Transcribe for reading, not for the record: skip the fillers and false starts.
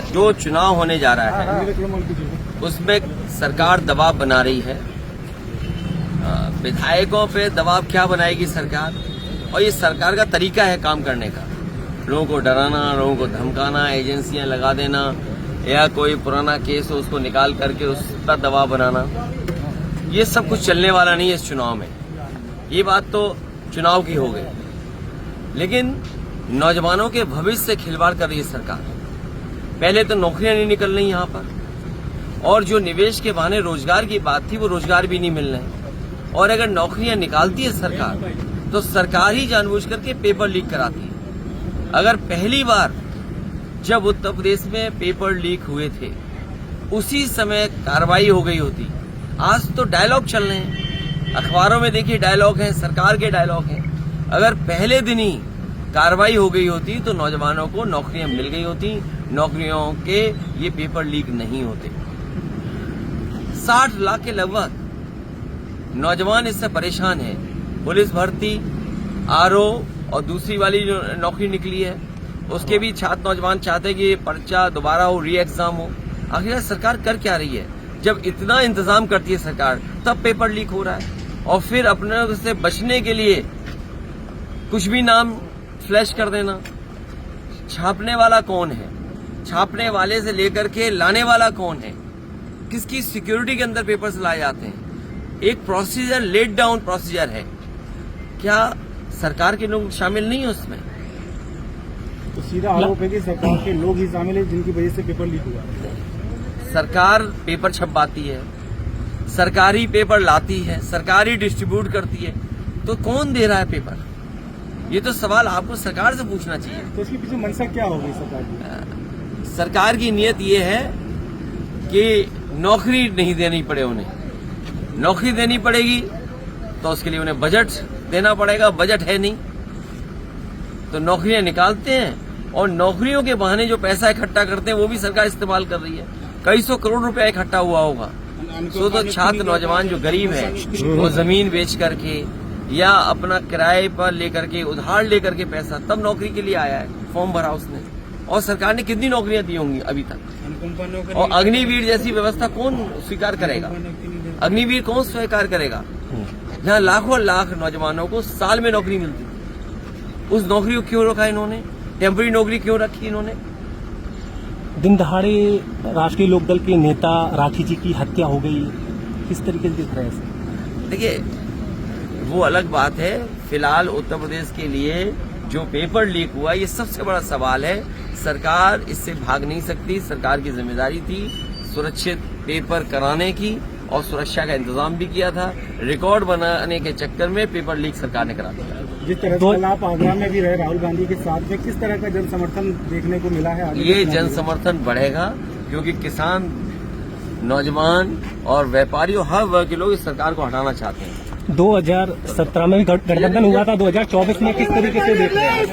जो चुनाव होने जा रहा है उसमें सरकार दबाव बना रही है। विधायकों पे दबाव क्या बनाएगी सरकार, और ये सरकार का तरीका है काम करने का। लोगों को डराना, लोगों को धमकाना, एजेंसियां लगा देना, या कोई पुराना केस हो उसको निकाल करके उस पर दबाव बनाना, ये सब कुछ चलने वाला नहीं है इस चुनाव में। ये बात तो चुनाव की हो गई, लेकिन नौजवानों के भविष्य से खिलवाड़ कर रही है सरकार। पहले तो नौकरियां नहीं निकल रही यहाँ पर, और जो निवेश के बहाने रोजगार की बात थी वो रोजगार भी नहीं मिल रहे। और अगर नौकरियां निकालती है सरकार तो सरकार ही जानबूझ करके पेपर लीक कराती है। अगर पहली बार जब उत्तर प्रदेश में पेपर लीक हुए थे उसी समय कार्रवाई हो गई होती। आज तो डायलॉग चल रहे हैं, अखबारों में देखिए डायलॉग हैं, सरकार के डायलॉग हैं। अगर पहले दिन ही कार्रवाई हो गई होती तो नौजवानों को नौकरियां मिल गई होती, नौकरियों के ये पेपर लीक नहीं होते। 60 लाख के लगभग नौजवान इससे परेशान है। पुलिस भर्ती, आरओ और दूसरी वाली जो नौकरी निकली है उसके भी छात्र नौजवान चाहते हैं कि ये पर्चा दोबारा हो, री एग्जाम हो। आखिर सरकार कर क्या रही है? जब इतना इंतजाम करती है सरकार तब पेपर लीक हो रहा है, और फिर अपने से बचने के लिए कुछ भी नाम फ्लैश कर देना। छापने वाला कौन है? छापने वाले से लेकर के लाने वाला कौन है? किसकी सिक्योरिटी के अंदर पेपर्स लाए जाते हैं? एक प्रोसीजर, लेट डाउन प्रोसीजर है। क्या सरकार के लोग शामिल नहीं है उसमें? तो सीधा आरोप है कि सरकार के लोग ही शामिल है जिनकी वजह से पेपर लीक हुआ। सरकार पेपर छपवाती है, सरकारी पेपर लाती है, सरकारी डिस्ट्रीब्यूट करती है, तो कौन दे रहा है पेपर? ये तो सवाल आपको सरकार से पूछना चाहिए। तो इसके पीछे मंशा क्या होगी सरकार की? सरकार की नीयत ये है कि नौकरी नहीं देनी पड़े उन्हें। नौकरी देनी पड़ेगी तो उसके लिए उन्हें बजट देना पड़ेगा। बजट है नहीं तो नौकरियां निकालते हैं, और नौकरियों के बहाने जो पैसा इकट्ठा करते हैं वो भी सरकार इस्तेमाल कर रही है। कई सौ करोड़ रुपया इकट्ठा हुआ होगा। तो छात्र नौजवान जो गरीब है वो जमीन बेच करके या अपना किराए पर लेकर के, उधार लेकर के पैसा तब नौकरी के लिए आया है, फॉर्म भरा उसने। और सरकार ने कितनी नौकरियां दी होंगी अभी तक? और अग्निवीर जैसी व्यवस्था कौन स्वीकार करेगा? अग्निवीर कौन स्वीकार करेगा? जहां लाखों लाख नौजवानों को साल में नौकरी मिलती थी, उस नौकरी को क्यों रखा इन्होंने? टेम्पररी नौकरी क्यों रखी इन्होंने? दिन दहाड़े राष्ट्रीय लोकदल के नेता राठी जी की हत्या हो गई, किस तरीके से दिख रहा है? देखिए, वो अलग बात है। फिलहाल उत्तर प्रदेश के लिए जो पेपर लीक हुआ ये सबसे बड़ा सवाल है। सरकार इससे भाग नहीं सकती। सरकार की जिम्मेदारी थी सुरक्षित पेपर कराने की, और सुरक्षा का इंतजाम भी किया था। रिकॉर्ड बनाने के चक्कर में पेपर लीक सरकार ने करा दिया। जिस तरह से आप आगरा में भी रहे राहुल गांधी के साथ में, किस तरह का जन समर्थन देखने को मिला है? ये जन समर्थन बढ़ेगा क्योंकि किसान, नौजवान और व्यापारियों, हर वर्ग के लोग इस सरकार को हटाना चाहते हैं। 2017 में गठबंधन हुआ था, 2024 में किस तरीके से देख रहे हैं?